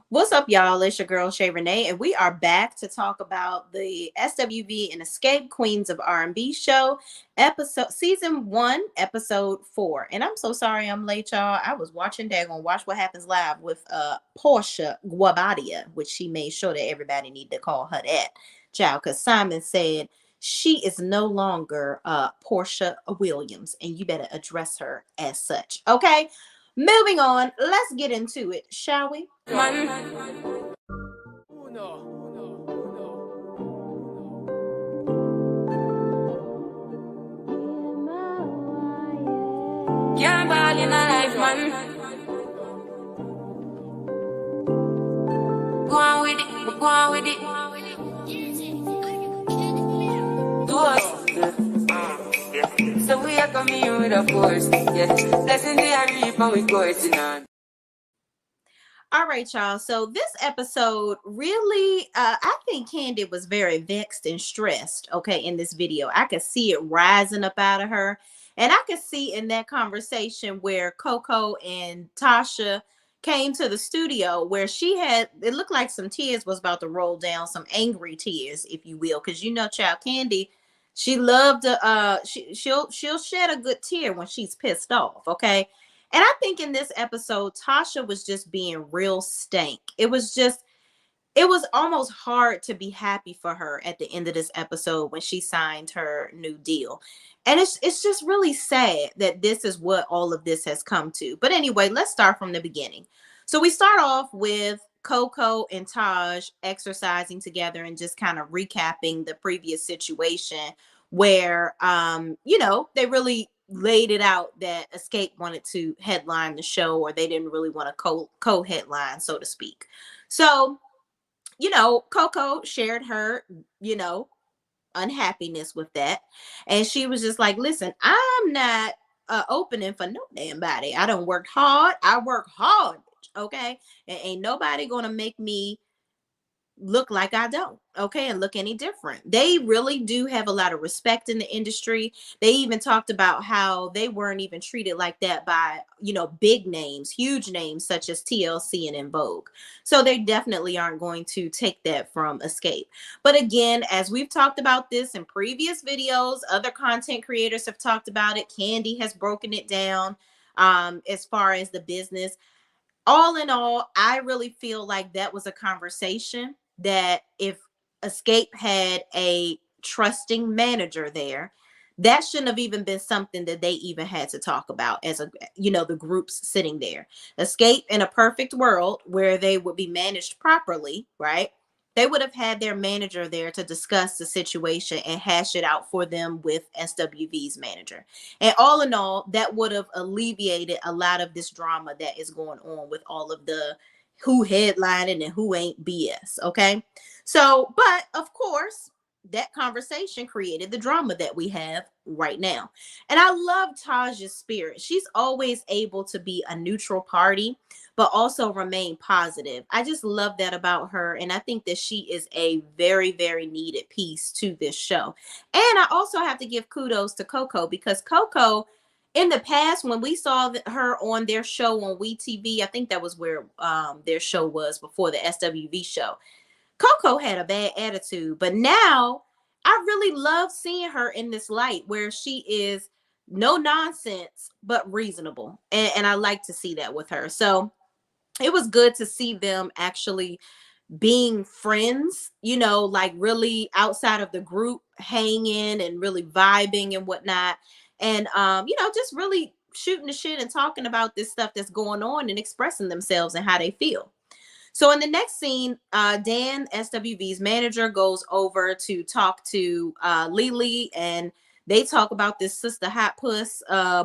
What's up, y'all? It's your girl Shay Renee, and we are back to talk about the SWV and Escape Queens of R&B show, episode season 1, episode 4. And I'm so sorry I'm late, y'all. I was watching Dagon Watch What Happens Live with Portia Guabadia, which she made sure that everybody need to call her that, child, because Simon said she is no longer Portia Williams, and you better address her as such. Okay, moving on. Let's get into it, shall we? Can't ball in a life, man. Go on with it, go on with it. Do us. So we are coming here with a force, yeah. Blessing the reap and we coursing on. All right, y'all. So this episode really, I think Candy was very vexed and stressed, okay, in this video. I could see it rising up out of her. And I could see in that conversation where Coco and Tasha came to the studio where she had, it looked like some tears was about to roll down, some angry tears, if you will. Because you know, Child Candy, she loved to, she'll shed a good tear when she's pissed off, okay? And I think in this episode, Tasha was just being real stank. It was almost hard to be happy for her at the end of this episode when she signed her new deal. And it's just really sad that this is what all of this has come to. But anyway, let's start from the beginning. So we start off with Coco and Taj exercising together and just kind of recapping the previous situation where they really laid it out that Escape wanted to headline the show, or they didn't really want to co-headline, so to speak. So Coco shared her, unhappiness with that. And she was just like, listen, I'm not opening for no damn body. I don't work hard. I work hard, okay? And ain't nobody gonna make me look like I don't, okay, and look any different. They really do have a lot of respect in the industry. They even talked about how they weren't even treated like that by, big names, huge names such as TLC and En Vogue. So they definitely aren't going to take that from Escape. But again, as we've talked about this in previous videos, other content creators have talked about it. Candy has broken it down as far as the business. All in all, I really feel like that was a conversation that if Escape had a trusting manager there, that shouldn't have even been something that they even had to talk about as the groups sitting there. Escape, in a perfect world where they would be managed properly, right? They would have had their manager there to discuss the situation and hash it out for them with SWV's manager. And all in all, that would have alleviated a lot of this drama that is going on with all of the who headlining and who ain't BS. Okay. So, but of course, that conversation created the drama that we have right now. And I love Taj's spirit. She's always able to be a neutral party, but also remain positive. I just love that about her. And I think that she is a very, very needed piece to this show. And I also have to give kudos to Coco, because Coco, in the past, when we saw her on their show on WeTV, I think that was where their show was before the SWV show. Coco had a bad attitude, but now I really love seeing her in this light where she is no nonsense, but reasonable. And I like to see that with her. So it was good to see them actually being friends, like really outside of the group, hanging and really vibing and whatnot. And, just really shooting the shit and talking about this stuff that's going on and expressing themselves and how they feel. So in the next scene, Dan, SWV's manager, goes over to talk to Lily, and they talk about this Sister Hot Puss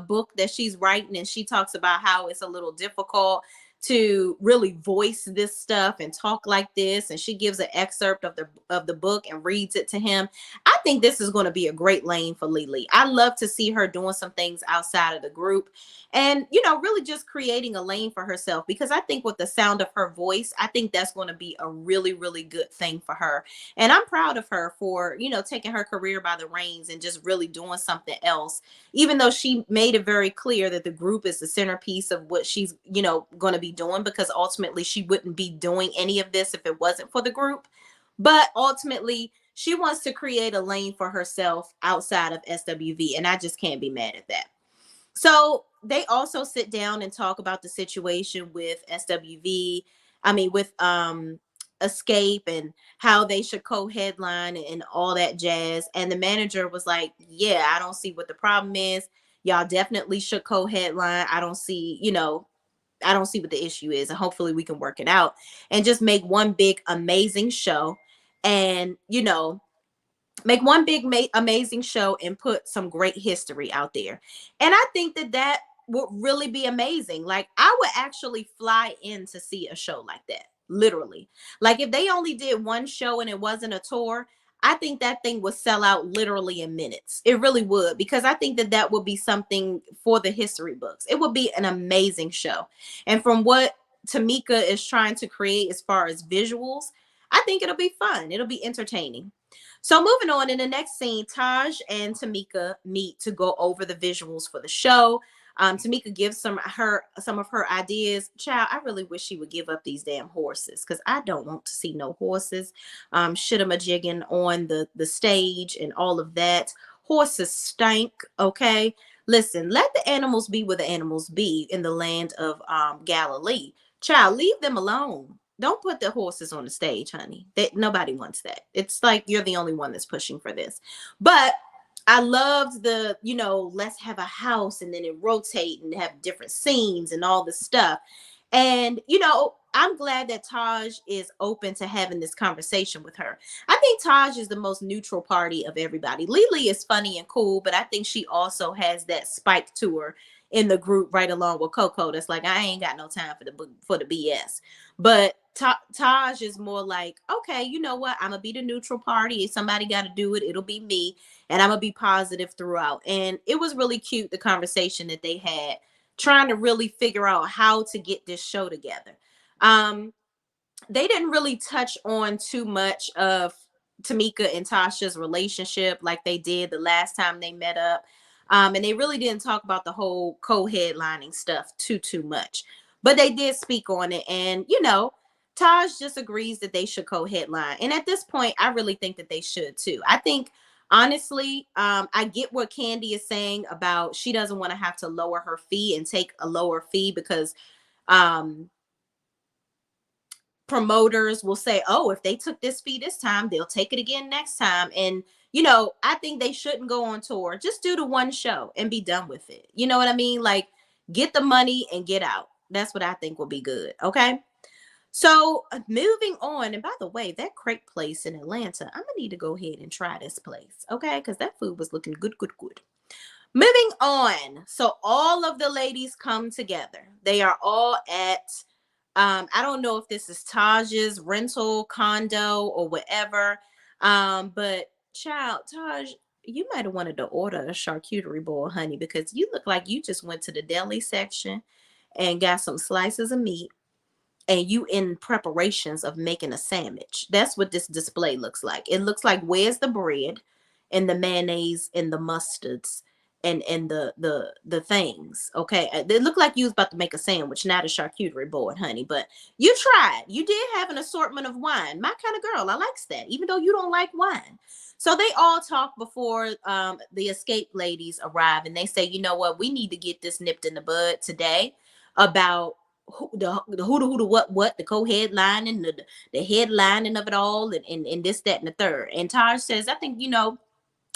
book that she's writing, and she talks about how it's a little difficult to really voice this stuff and talk like this. And she gives an excerpt of the book and reads it to him. I think this is going to be a great lane for Lily. I love to see her doing some things outside of the group and, really just creating a lane for herself, because I think with the sound of her voice, I think that's going to be a really, really good thing for her. And I'm proud of her for, taking her career by the reins and just really doing something else, even though she made it very clear that the group is the centerpiece of what she's, going to be doing, because ultimately she wouldn't be doing any of this if it wasn't for the group. But ultimately, she wants to create a lane for herself outside of SWV, and I just can't be mad at that. So they also sit down and talk about the situation with SWV. I mean, with Xscape, and how they should co-headline and all that jazz. And the manager was like, "Yeah, I don't see what the problem is. Y'all definitely should co-headline. I don't see what the issue is, and hopefully we can work it out and just make one big amazing show, and make one big amazing show and put some great history out there." And I think that would really be amazing. Like, I would actually fly in to see a show like that, literally. Like, if they only did one show and it wasn't a tour, I think that thing would sell out literally in minutes. It really would, because I think that would be something for the history books. It would be an amazing show. And from what Tamika is trying to create as far as visuals, I think it'll be fun. It'll be entertaining. So moving on, in the next scene, Taj and Tamika meet to go over the visuals for the show. Tamika gives some of her ideas. Child, I really wish she would give up these damn horses, because I don't want to see no horses shittum a jigging on the stage and all of that. Horses stank, okay? Listen, let the animals be where the animals be in the land of Galilee. Child, leave them alone. Don't put the horses on the stage, honey. Nobody wants that. It's like you're the only one that's pushing for this. But I loved the, let's have a house and then it rotate and have different scenes and all this stuff. And, I'm glad that Taj is open to having this conversation with her. I think Taj is the most neutral party of everybody. Lily is funny and cool, but I think she also has that spike to her in the group, right along with Coco. That's like, I ain't got no time for the BS. But Taj is more like, okay, you know what? I'm gonna be the neutral party. If somebody got to do it, it'll be me, and I'm gonna be positive throughout. And it was really cute, the conversation that they had, trying to really figure out how to get this show together. Um, they didn't really touch on too much of Tamika and Tasha's relationship like they did the last time they met up. And they really didn't talk about the whole co-headlining stuff too much. But they did speak on it. And, Taj just agrees that they should co-headline. And at this point, I really think that they should too. I think, honestly, I get what Candy is saying about she doesn't want to have to lower her fee and take a lower fee, because um promoters will say, oh, if they took this fee this time, they'll take it again next time. And, I think they shouldn't go on tour. Just do the one show and be done with it. You know what I mean? Like, get the money and get out. That's what I think will be good. Okay. So moving on. And by the way, that crepe place in Atlanta, I'm going to need to go ahead and try this place. Okay. Because that food was looking good, good, good. Moving on. So all of the ladies come together. They are all at I don't know if this is Taj's rental condo or whatever. But child, Taj, you might have wanted to order a charcuterie board, honey, because you look like you just went to the deli section and got some slices of meat, and you in preparations of making a sandwich. That's what this display looks like. It looks like, where's the bread and the mayonnaise and the mustards and the things. Okay. It looked like you was about to make a sandwich, not a charcuterie board, honey. But you tried. You did have an assortment of wine. My kind of girl. I likes that, even though you don't like wine. So they all talk before the Xscape ladies arrive, and they say, you know what, we need to get this nipped in the bud today about who the what the co-headlining, the headlining of it all, and this, that, and the third. And Taj says, I think,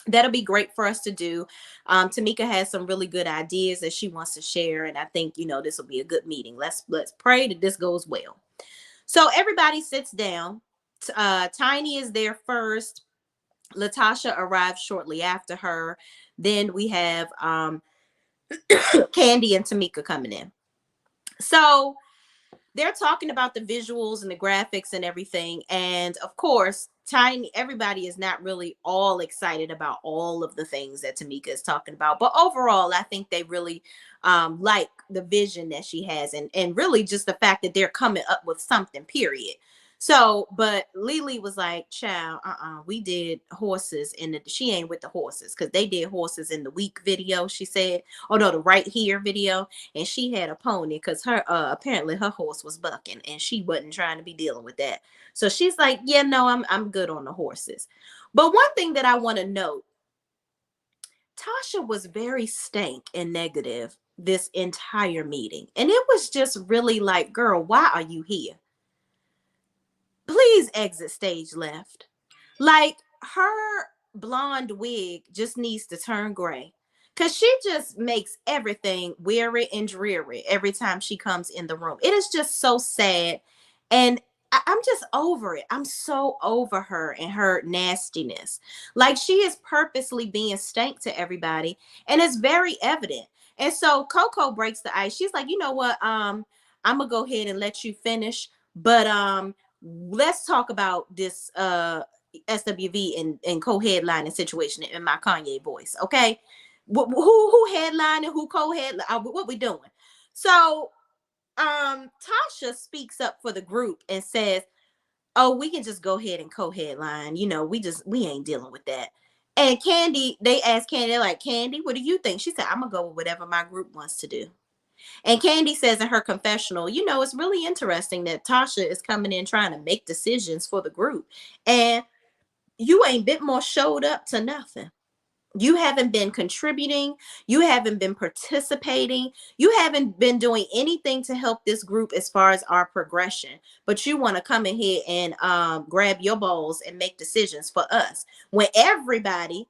that'll be great for us to do. Tamika has some really good ideas that she wants to share, and I think, this will be a good meeting. Let's pray that this goes well. So everybody sits down. Tiny is there first. Latasha arrives shortly after her. Then we have Candy and Tamika coming in. So they're talking about the visuals and the graphics and everything. And of course, Tiny, everybody is not really all excited about all of the things that Tamika is talking about. But overall, I think they really like the vision that she has, and really just the fact that they're coming up with something, period. So, but Lily was like, child, we did horses in the, she ain't with the horses because they did horses in the week video, she said. Oh no, the right here video. And she had a pony because her apparently her horse was bucking and she wasn't trying to be dealing with that. So she's like, yeah, no, I'm good on the horses. But one thing that I want to note, Tasha was very stank and negative this entire meeting. And it was just really like, girl, why are you here? Please exit stage left. Like, her blonde wig just needs to turn gray. Cause she just makes everything weary and dreary every time she comes in the room. It is just so sad. And I'm just over it. I'm so over her and her nastiness. Like, she is purposely being stank to everybody, and it's very evident. And so Coco breaks the ice. She's like, you know what? I'm gonna go ahead and let you finish. But let's talk about this SWV and co-headlining situation in my Kanye voice, okay? Who headlining, who co-headlining, what we doing? So Tasha speaks up for the group and says, oh, we can just go ahead and co-headline, we ain't dealing with that. And Candy, they asked Candy, they're like, Candy, what do you think? She said, I'm gonna go with whatever my group wants to do. And Candy says in her confessional, it's really interesting that Tasha is coming in trying to make decisions for the group. And you ain't bit more showed up to nothing. You haven't been contributing. You haven't been participating. You haven't been doing anything to help this group as far as our progression. But you want to come in here and grab your balls and make decisions for us. When everybody,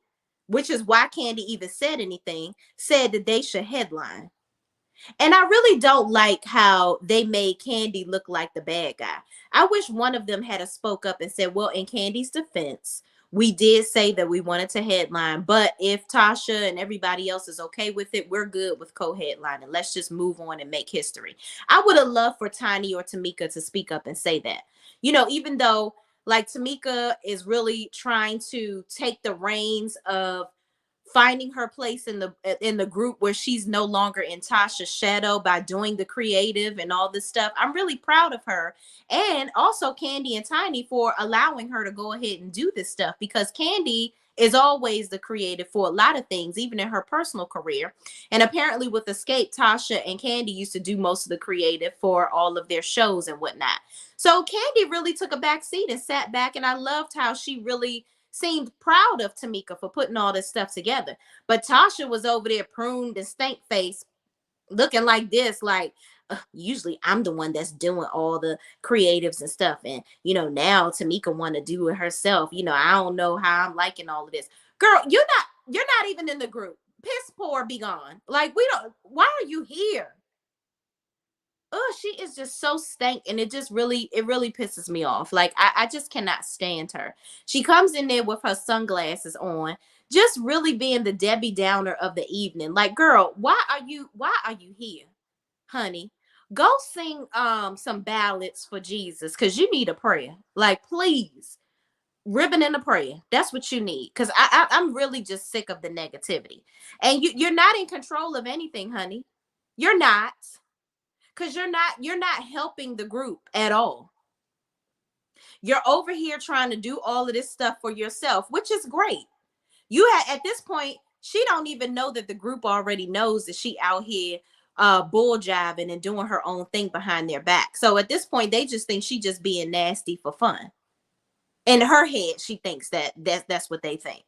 which is why Candy even said anything, said that they should headline. And I really don't like how they made Candy look like the bad guy. I wish one of them had a spoke up and said, well, in Candy's defense, we did say that we wanted to headline, but if Tasha and everybody else is okay with it, we're good with co-headlining. Let's just move on and make history. I would have loved for Tiny or Tamika to speak up and say that. Even though like Tamika is really trying to take the reins of finding her place in the group where she's no longer in Tasha's shadow by doing the creative and all this stuff. I'm really proud of her, and also Candy and Tiny for allowing her to go ahead and do this stuff, because Candy is always the creative for a lot of things, even in her personal career. And apparently with Xscape, Tasha and Candy used to do most of the creative for all of their shows and whatnot. So Candy really took a back seat and sat back, and I loved how she really seemed proud of Tamika for putting all this stuff together. But Tasha was over there pruned and stank face, looking like this, like, usually I'm the one that's doing all the creatives and stuff. And, now Tamika want to do it herself. I don't know how I'm liking all of this. Girl, you're not even in the group. Piss poor, be gone. Like, why are you here? Oh, she is just so stank, and it really pisses me off. Like, I just cannot stand her. She comes in there with her sunglasses on, just really being the Debbie Downer of the evening. Like, girl, why are you here, honey? Go sing some ballads for Jesus, because you need a prayer. Like, please, ribbon and a prayer. That's what you need. Because I'm really just sick of the negativity. And you're not in control of anything, honey. You're not, because you're not helping the group at all. You're over here trying to do all of this stuff for yourself, which is great. At this point, she don't even know that the group already knows that she out here bull jiving and doing her own thing behind their back. So at this point, they just think she just being nasty for fun. In her head, she thinks that's what they think.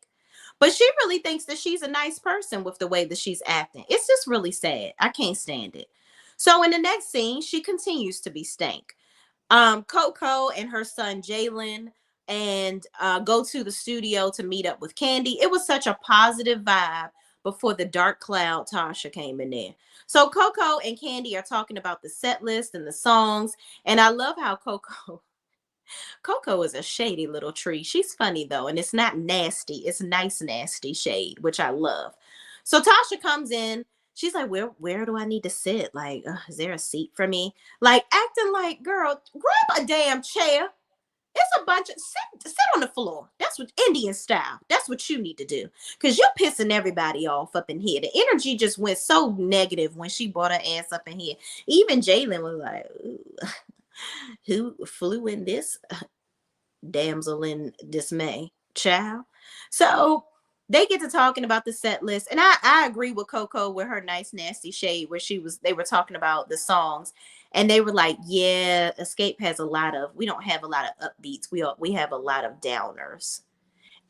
But she really thinks that she's a nice person with the way that she's acting. It's just really sad. I can't stand it. So in the next scene, she continues to be stank. Coco and her son Jalen and go to the studio to meet up with Candy. It was such a positive vibe before the dark cloud Tasha came in there. So Coco and Candy are talking about the set list and the songs. And I love how Coco is a shady little tree. She's funny though, and it's not nasty. It's nice, nasty shade, which I love. So Tasha comes in. She's like, where do I need to sit? Like, is there a seat for me? Like acting like, girl, grab a damn chair. It's a bunch of sit on the floor. That's what Indian style. That's what you need to do. Cause you're pissing everybody off up in here. The energy just went so negative when she brought her ass up in here. Even Jalen was like, who flew in this damsel in dismay, child? So they get to talking about the set list, and I agree with Coco with her nice nasty shade where they were talking about the songs, and they were like, yeah, Escape has a lot of, we don't have a lot of upbeats, we have a lot of downers.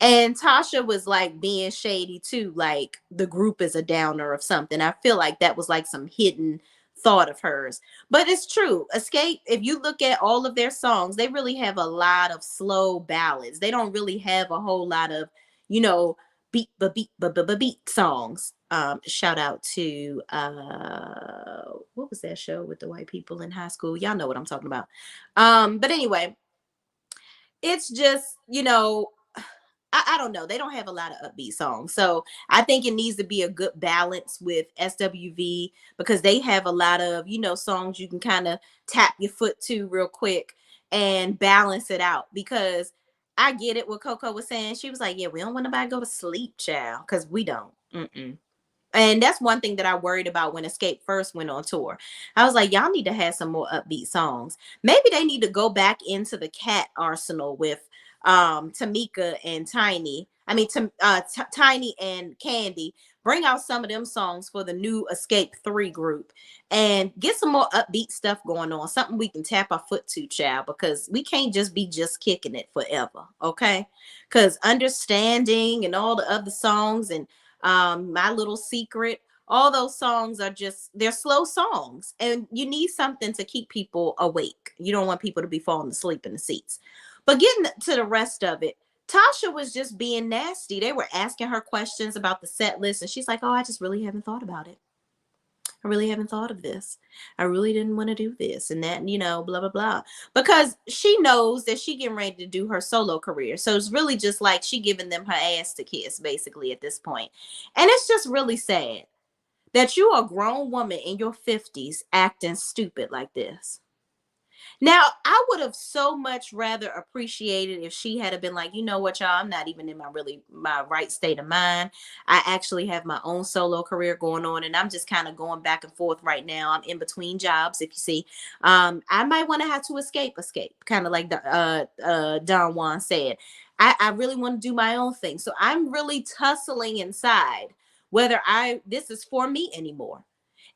And Tasha was like being shady too, like the group is a downer of something. I feel like that was like some hidden thought of hers. But it's true. Escape, if you look at all of their songs, they really have a lot of slow ballads. They don't really have a whole lot of, you know, beat songs. Shout out to what was that show with the white people in high school? Y'all know what I'm talking about. But anyway, it's just, I don't know. They don't have a lot of upbeat songs. So I think it needs to be a good balance with SWV because they have a lot of, songs you can kind of tap your foot to real quick and balance it out. Because I get it what Coco was saying. She was like, yeah, we don't want nobody to go to sleep, child, because we don't. Mm-mm. And that's one thing that I worried about when Escape first went on tour. I was like, y'all need to have some more upbeat songs. Maybe they need to go back into the cat arsenal with Tamika and Tiny. I mean, Tiny and Candy. Bring out some of them songs for the new Escape 3 group and get some more upbeat stuff going on. Something we can tap our foot to, child, because we can't just be just kicking it forever. Okay. Because Understanding and all the other songs and My Little Secret, all those songs are just, they're slow songs and you need something to keep people awake. You don't want people to be falling asleep in the seats. But getting to the rest of it, Tasha was just being nasty. They were asking her questions about the set list and she's like, oh, I just really haven't thought about it. I really haven't thought of this. I really didn't want to do this and that, blah, blah, blah. Because she knows that she getting ready to do her solo career. So it's really just like she giving them her ass to kiss, basically, at this point. And it's just really sad that you're a grown woman in your 50s acting stupid like this. Now, I would have so much rather appreciated if she had been like, you know what, y'all, I'm not even in my right state of mind. I actually have my own solo career going on, and I'm just kind of going back and forth right now. I'm in between jobs, if you see. I might want to have to escape, kind of like the Don Juan said. I really want to do my own thing. So I'm really tussling inside whether this is for me anymore.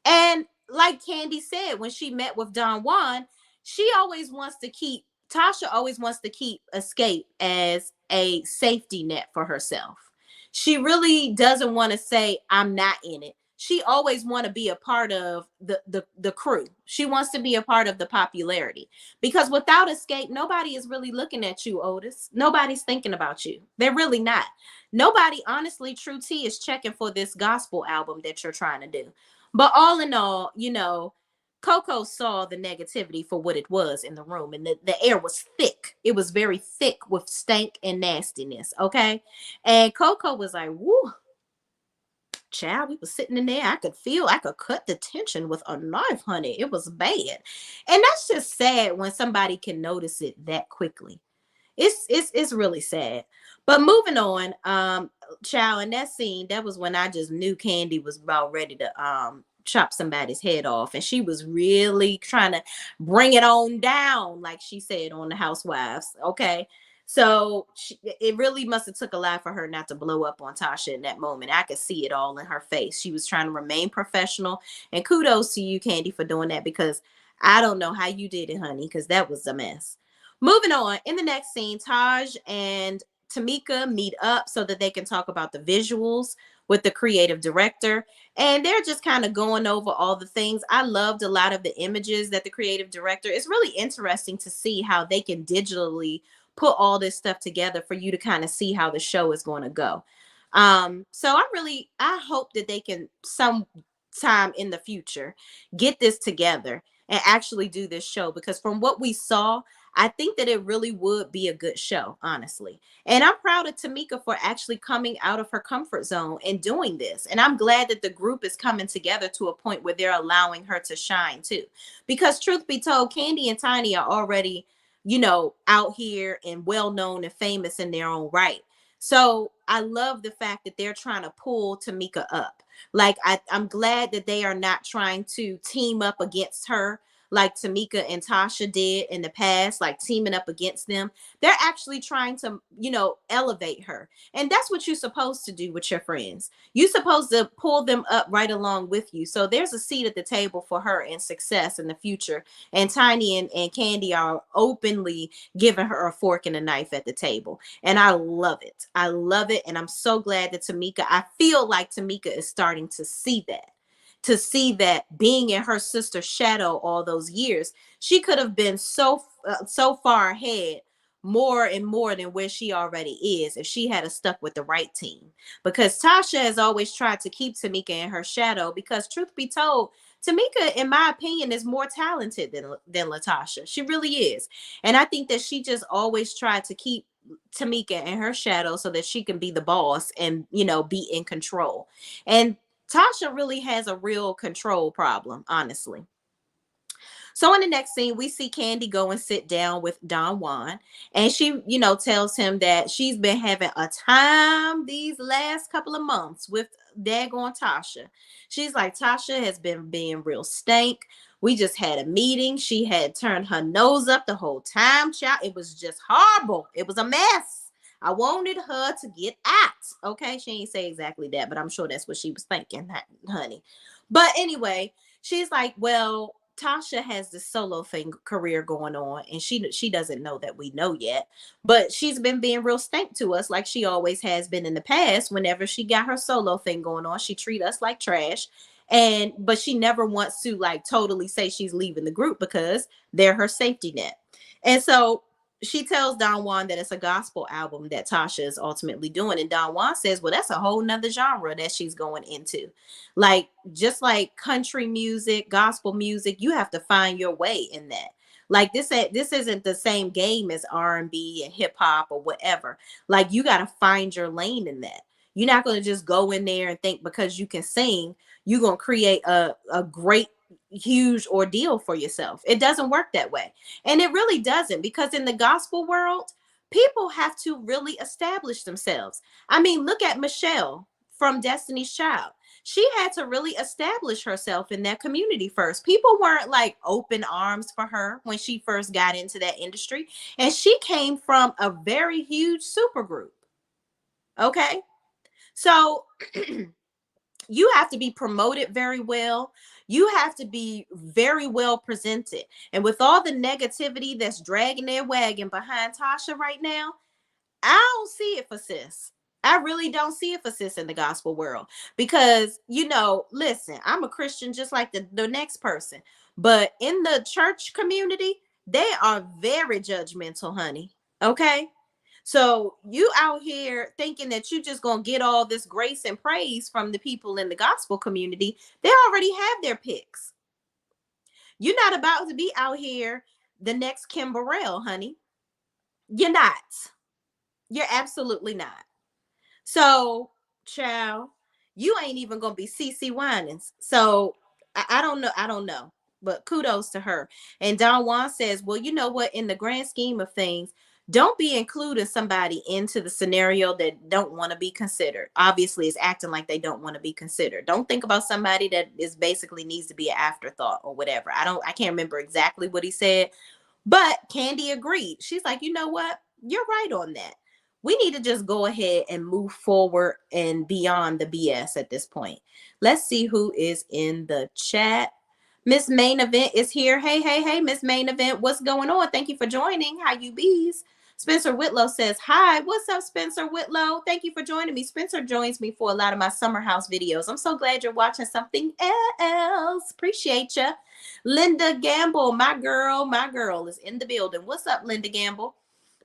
And like Candy said, when she met with Don Juan, Tasha always wants to keep Escape as a safety net for herself. She really doesn't want to say, I'm not in it. She always want to be a part of the crew. She wants to be a part of the popularity. Because without Escape, nobody is really looking at you, Otis. Nobody's thinking about you. They're really not. Nobody, honestly, True T is checking for this gospel album that you're trying to do. But all in all, Coco saw the negativity for what it was in the room, and the air was thick. It was very thick with stank and nastiness. Okay. And Coco was like, woo, child, we was sitting in there. I could cut the tension with a knife, honey. It was bad. And that's just sad when somebody can notice it that quickly. It's really sad. But moving on, child, in that scene, that was when I just knew Candy was about ready to chop somebody's head off, and she was really trying to bring it on down, like she said on the Housewives. Okay. So it really must have took a lot for her not to blow up on Tasha in that moment. I could see it all in her face. She was trying to remain professional, and kudos to you, Candy, for doing that, because I don't know how you did it, honey, because that was a mess. Moving on, in the next scene, Taj and Tamika meet up so that they can talk about the visuals with the creative director. And they're just kind of going over all the things. I loved a lot of the images that the creative director, it's really interesting to see how they can digitally put all this stuff together for you to kind of see how the show is going to go. So I hope that they can sometime in the future get this together and actually do this show, because from what we saw, I think that it really would be a good show, honestly. And I'm proud of Tamika for actually coming out of her comfort zone and doing this. And I'm glad that the group is coming together to a point where they're allowing her to shine too. Because truth be told, Candy and Tiny are already, out here and well known and famous in their own right. So I love the fact that they're trying to pull Tamika up. Like I'm glad that they are not trying to team up against her like Tamika and Tasha did in the past, like teaming up against them. They're actually trying to, elevate her. And that's what you're supposed to do with your friends. You're supposed to pull them up right along with you. So there's a seat at the table for her in success in the future. And Tiny and Candy are openly giving her a fork and a knife at the table. And I love it. I love it. And I'm so glad that I feel like Tamika is starting to see that being in her sister's shadow all those years, she could have been so far ahead, more and more than where she already is, if she had stuck with the right team. Because Tasha has always tried to keep Tamika in her shadow, because truth be told, Tamika, in my opinion, is more talented than Latasha. She really is. And I think that she just always tried to keep Tamika in her shadow so that she can be the boss and, be in control. And Tasha really has a real control problem, honestly. So in the next scene, we see Candy go and sit down with Don Juan, and she, tells him that she's been having a time these last couple of months with daggone Tasha. She's like, Tasha has been being real stank. We just had a meeting. She had turned her nose up the whole time, child. It was just horrible. It was a mess. I wanted her to get out. Okay, she ain't say exactly that, but I'm sure that's what she was thinking, honey. But anyway, she's like, well, Tasha has this solo thing career going on, and she doesn't know that we know yet. But she's been being real stank to us, like she always has been in the past. Whenever she got her solo thing going on, she treat us like trash. And but she never wants to like totally say she's leaving the group because they're her safety net. And so she tells Don Juan that it's a gospel album that Tasha is ultimately doing. And Don Juan says, well, that's a whole nother genre that she's going into. Like, just like country music, gospel music, you have to find your way in that. Like this isn't the same game as R&B and hip hop or whatever. Like, you got to find your lane in that. You're not going to just go in there and think because you can sing, you're going to create a great, huge ordeal for yourself. It doesn't work that way. And it really doesn't, because in the gospel world, people have to really establish themselves. I mean, look at Michelle from Destiny's Child. She had to really establish herself in that community first. People weren't like open arms for her when she first got into that industry. And she came from a very huge supergroup. Okay. So you have to be promoted very well. You have to be very well presented. And with all the negativity that's dragging their wagon behind Tasha right now, I don't see it for sis. I really don't see it for sis in the gospel world. Because, listen, I'm a Christian just like the next person. But in the church community, they are very judgmental, honey. Okay? So you out here thinking that you just gonna get all this grace and praise from the people in the gospel community. They already have their picks. You're not about to be out here the next Kim Burrell, honey. You're not. You're absolutely not. So, child, you ain't even gonna be CC Winans. So I don't know. I don't know. But kudos to her. And Don Juan says, well, you know what? In the grand scheme of things, don't be including somebody into the scenario that don't want to be considered. Obviously, it's acting like they don't want to be considered. Don't think about somebody that is basically needs to be an afterthought or whatever. I can't remember exactly what he said, but Candy agreed. She's like, you know what? You're right on that. We need to just go ahead and move forward and beyond the BS at this point. Let's see who is in the chat. Miss Main Event is here. Hey, hey, hey, Miss Main Event. What's going on? Thank you for joining. How you bees? Spencer Whitlow says, hi. What's up, Spencer Whitlow? Thank you for joining me. Spencer joins me for a lot of my summer house videos. I'm so glad you're watching something else. Appreciate you. Linda Gamble, my girl is in the building. What's up, Linda Gamble?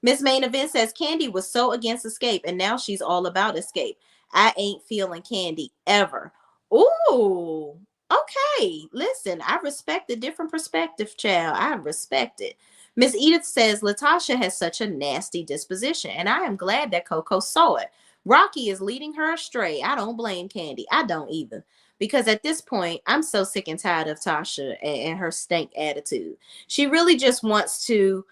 Miss Main Event says, Candy was so against Xscape, and now she's all about Xscape. I ain't feeling Candy ever. Ooh. Okay, listen, I respect the different perspective, child. I respect it. Miss Edith says Latasha has such a nasty disposition, and I am glad that Coco saw it. Rocky is leading her astray. I don't blame Candy. I don't either. Because at this point, I'm so sick and tired of Tasha and her stank attitude. She really just wants to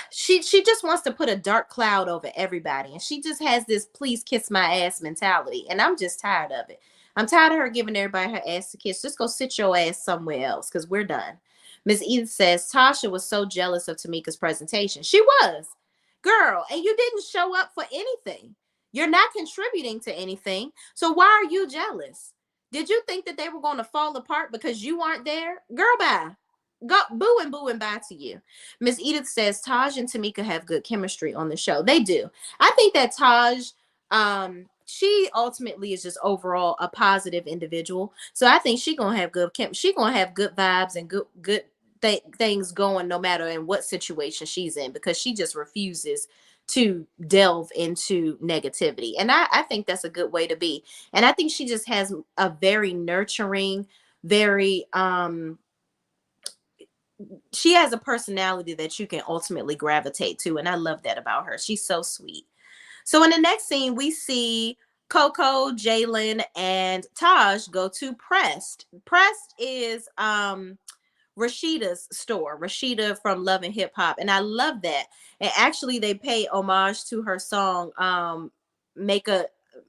she just wants to put a dark cloud over everybody, and she just has this please kiss my ass mentality, and I'm just tired of it. I'm tired of her giving everybody her ass to kiss. Just go sit your ass somewhere else, because we're done. Miss Edith says Tasha was so jealous of Tamika's presentation. She was, girl, and you didn't show up for anything. You're not contributing to anything, so why are you jealous? Did you think that they were going to fall apart because you aren't there? Girl, bye. Go boo and bye to you. Miss Edith says Taj and Tamika have good chemistry on the show. They do. I think that Taj, she ultimately is just overall a positive individual. So I think she gonna have good she gonna have good vibes and good things going no matter in what situation she's in, because she just refuses to delve into negativity. And I think that's a good way to be. And I think she just has a very nurturing, very she has a personality that you can ultimately gravitate to, and I love that about her. She's so sweet. So in the next scene, we see Coco, Jalen, and Taj go to Prest. Prest is Rashida's store, Rashida from Love and Hip Hop, and I love that. And actually, they pay homage to her song, "Make a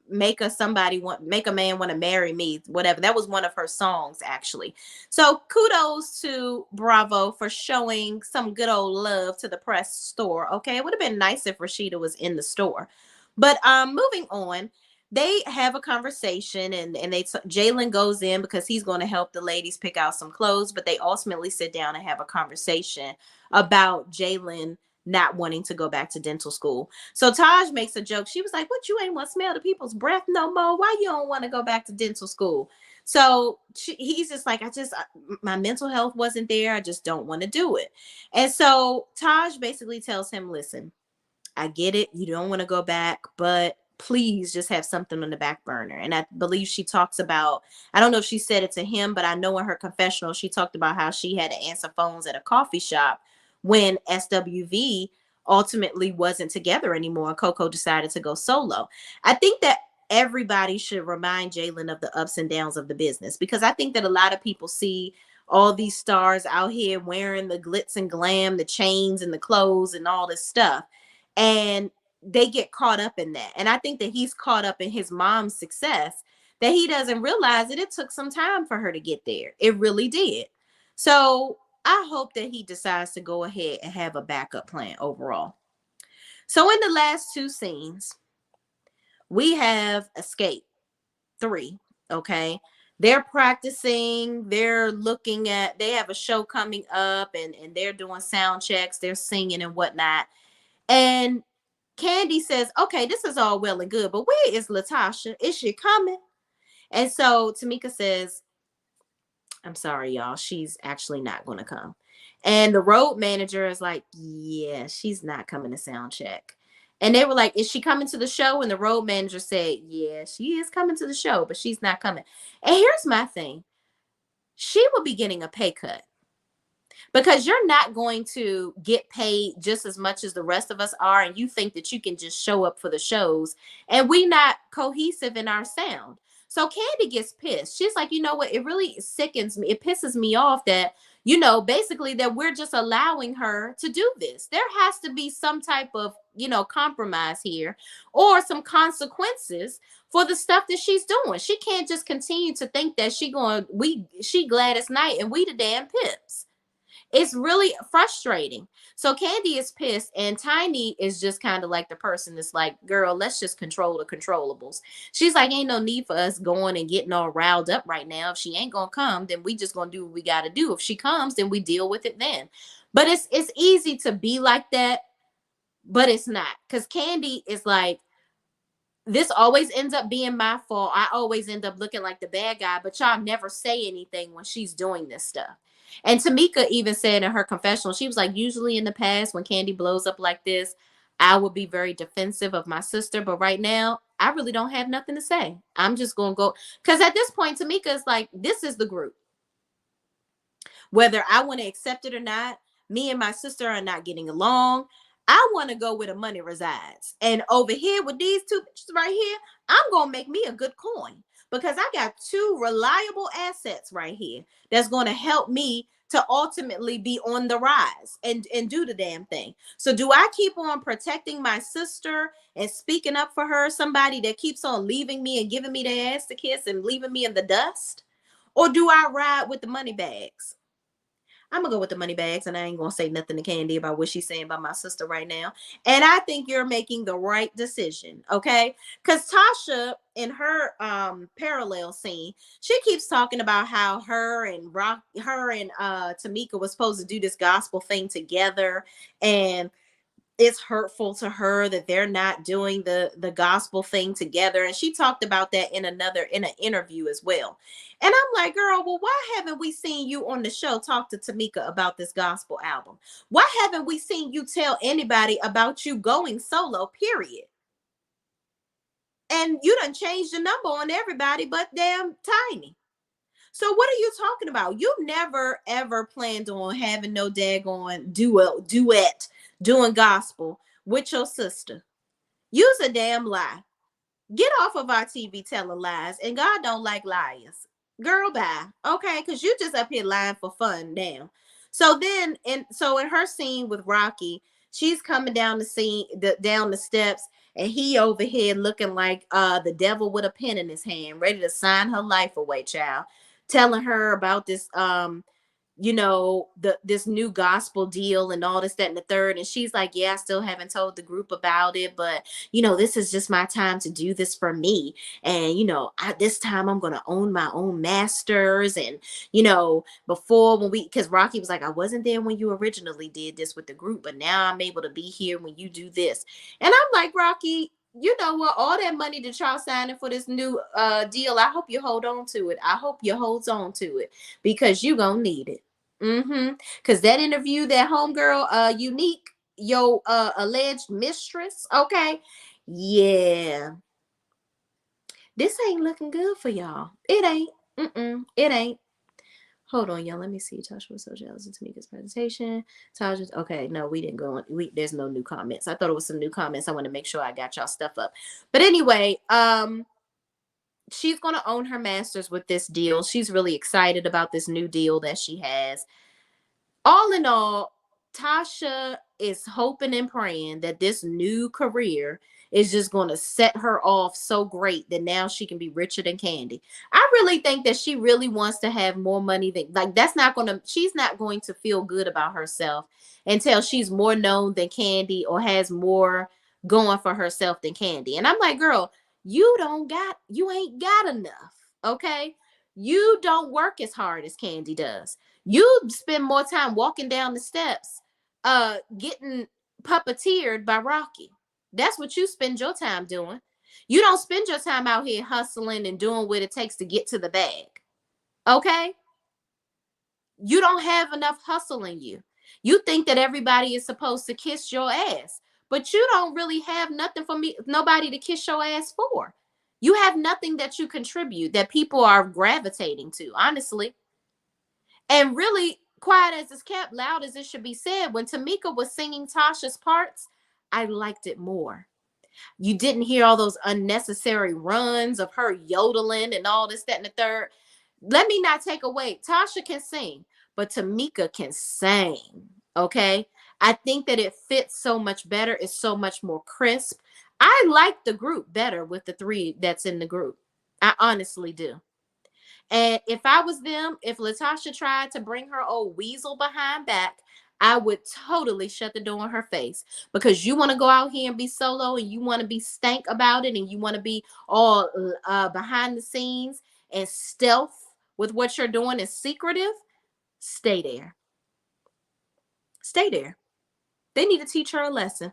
Make a Man Want to Marry Me," whatever. That was one of her songs, actually. So kudos to Bravo for showing some good old love to the Press store. Okay, it would have been nice if Rashida was in the store, but moving on, they have a conversation, and Jalen goes in because he's going to help the ladies pick out some clothes, but they ultimately sit down and have a conversation about Jalen not wanting to go back to dental school. So Taj makes a joke. She was like, "What, you ain't want to smell the people's breath no more? Why you don't want to go back to dental school?" So he's just like, my mental health wasn't there. I just don't want to do it. And so Taj basically tells him, listen, I get it. You don't want to go back, but please just have something on the back burner. And I believe she talks about, I don't know if she said it to him, but I know in her confessional, she talked about how she had to answer phones at a coffee shop when SWV ultimately wasn't together anymore. Coco decided to go solo. I think that everybody should remind Jalen of the ups and downs of the business, because I think that a lot of people see all these stars out here wearing the glitz and glam, the chains and the clothes and all this stuff, and they get caught up in that. And I think that he's caught up in his mom's success, that he doesn't realize that it took some time for her to get there. It really did. So I hope that he decides to go ahead and have a backup plan overall. So in the last two scenes, we have Xscape 3. Okay. They're practicing, they're looking at, they have a show coming up, and they're doing sound checks, they're singing and whatnot. And Candy says, okay, this is all well and good, but where is Latasha? Is she coming? And so Tamika says, I'm sorry, y'all. She's actually not going to come. And the road manager is like, yeah, she's not coming to sound check. And they were like, is she coming to the show? And the road manager said, yeah, she is coming to the show, but she's not coming. And here's my thing. She will be getting a pay cut, because you're not going to get paid just as much as the rest of us are, and you think that you can just show up for the shows, and we not cohesive in our sound. So Candy gets pissed. She's like, you know what, it really sickens me, it pisses me off that, basically that we're just allowing her to do this. There has to be some type of, compromise here, or some consequences for the stuff that she's doing. She can't just continue to think that she Gladys Knight and we the damn pips. It's really frustrating. So Candy is pissed, and Tiny is just kind of like the person that's like, girl, let's just control the controllables. She's like, ain't no need for us going and getting all riled up right now. If she ain't gonna come, then we just gonna do what we gotta do. If she comes, then we deal with it then. But it's easy to be like that, but it's not, because Candy is like, this always ends up being my fault. I always end up looking like the bad guy, but y'all never say anything when she's doing this stuff. And Tamika even said in her confessional, she was like, usually in the past when Candy blows up like this, I would be very defensive of my sister, but right now I really don't have nothing to say. I'm just gonna go, because at this point, Tamika is like, this is the group. Whether I want to accept it or not, me and my sister are not getting along. I want to go where the money resides. And over here with these two bitches right here, I'm going to make me a good coin because I got two reliable assets right here that's going to help me to ultimately be on the rise and do the damn thing. So do I keep on protecting my sister and speaking up for her, somebody that keeps on leaving me and giving me their ass to kiss and leaving me in the dust? Or do I ride with the money bags? I'm gonna go with the money bags, and I ain't gonna say nothing to Candy about what she's saying about my sister right now. And I think you're making the right decision, okay? Because Tasha, in her parallel scene, she keeps talking about how her and Tamika was supposed to do this gospel thing together, and it's hurtful to her that they're not doing the gospel thing together. And she talked about that in an interview as well. And I'm like, girl, well, why haven't we seen you on the show talk to Tamika about this gospel album? Why haven't we seen you tell anybody about you going solo, period? And you done changed the number on everybody but damn Tiny. So what are you talking about? You never ever planned on having no daggone duet doing gospel with your sister. Use a damn lie. Get off of our TV telling lies, and God don't like liars. Girl, bye. Okay, because you just up here lying for fun now. So then, in her scene with Rocky, she's coming down down the steps, and he over here looking like the devil with a pen in his hand, ready to sign her life away, child. Telling her about this this new gospel deal and all this, that, and the third. And she's like, yeah, I still haven't told the group about it, but this is just my time to do this for me. And this time I'm gonna own my own masters. And before, when we, because Rocky was like, I wasn't there when you originally did this with the group, but now I'm able to be here when you do this. And I'm like, Rocky, you know what, all that money that y'all signing for this new deal, I hope you hold on to it. I hope you holds on to it, because you gonna need it. Because that interview, that homegirl, Unique, your alleged mistress, okay, yeah, this ain't looking good for y'all. It ain't. It ain't. Hold on, y'all. Let me see. Tasha was so jealous of Tamika's presentation. Tasha, okay, no, we didn't go on. There's no new comments. I thought it was some new comments. I want to make sure I got y'all stuff up. But anyway, she's gonna own her masters with this deal. She's really excited about this new deal that she has. All in all, Tasha is hoping and praying that this new career is just going to set her off so great that now she can be richer than Candy. I really think that she really wants to have more money than, like, she's not going to feel good about herself until she's more known than Candy or has more going for herself than Candy. And I'm like, girl, you ain't got enough. Okay. You don't work as hard as Candy does. You spend more time walking down the steps, getting puppeteered by Rocky. That's what you spend your time doing. You don't spend your time out here hustling and doing what it takes to get to the bag. Okay? You don't have enough hustle in you. You think that everybody is supposed to kiss your ass, but you don't really have nothing for me, nobody to kiss your ass for. You have nothing that you contribute that people are gravitating to, honestly. And really, quiet as it's kept, loud as it should be said, when Tamika was singing Tasha's parts, I liked it more. You didn't hear all those unnecessary runs of her yodeling and all this, that, and the third. Let me not take away. Tasha can sing, but Tamika can sing. Okay. I think that it fits so much better. It's so much more crisp. I like the group better with the three that's in the group. I honestly do. And if I was them, if Latasha tried to bring her old weasel behind back, I would totally shut the door in her face, because you want to go out here and be solo, and you want to be stank about it, and you want to be all behind the scenes and stealth with what you're doing is secretive. Stay there. Stay there. They need to teach her a lesson,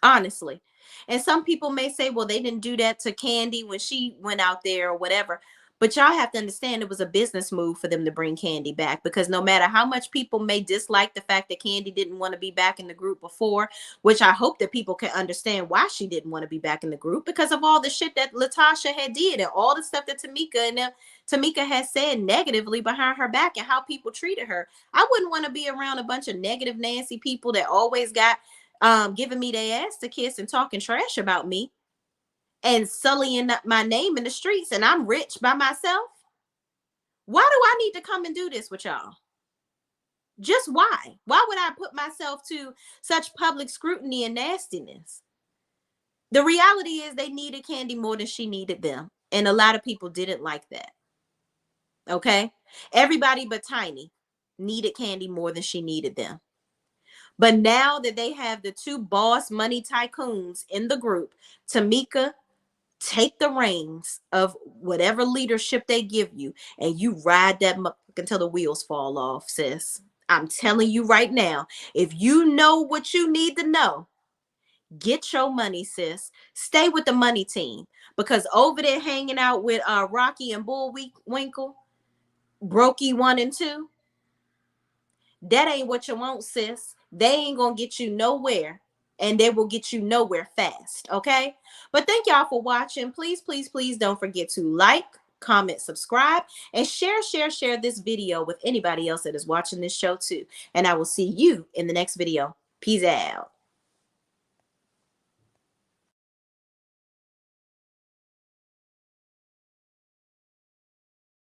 honestly. And some people may say, well, they didn't do that to Candy when she went out there or whatever. But y'all have to understand it was a business move for them to bring Candy back, because no matter how much people may dislike the fact that Candy didn't want to be back in the group before, which I hope that people can understand why she didn't want to be back in the group, because of all the shit that Latasha had did and all the stuff that Tamika has said negatively behind her back and how people treated her. I wouldn't want to be around a bunch of negative Nancy people that always got giving me their ass to kiss and talking trash about me and sullying up my name in the streets, and I'm rich by myself. Why do I need to come and do this with y'all? Just why? Why would I put myself to such public scrutiny and nastiness? The reality is they needed Candy more than she needed them. And a lot of people didn't like that. Okay? Everybody but Tiny needed Candy more than she needed them. But now that they have the two boss money tycoons in the group, Tamika, take the reins of whatever leadership they give you, and you ride that until the wheels fall off, sis. I'm telling you right now, if you know what you need to know, get your money, sis. Stay with the money team, because over there hanging out with Rocky and Bullwinkle, Brokey 1 and 2, that ain't what you want, sis. They ain't gonna get you nowhere, and they will get you nowhere fast. Okay. But thank y'all for watching. Please, please, please don't forget to like, comment, subscribe, and share this video with anybody else that is watching this show too. And I will see you in the next video. Peace out.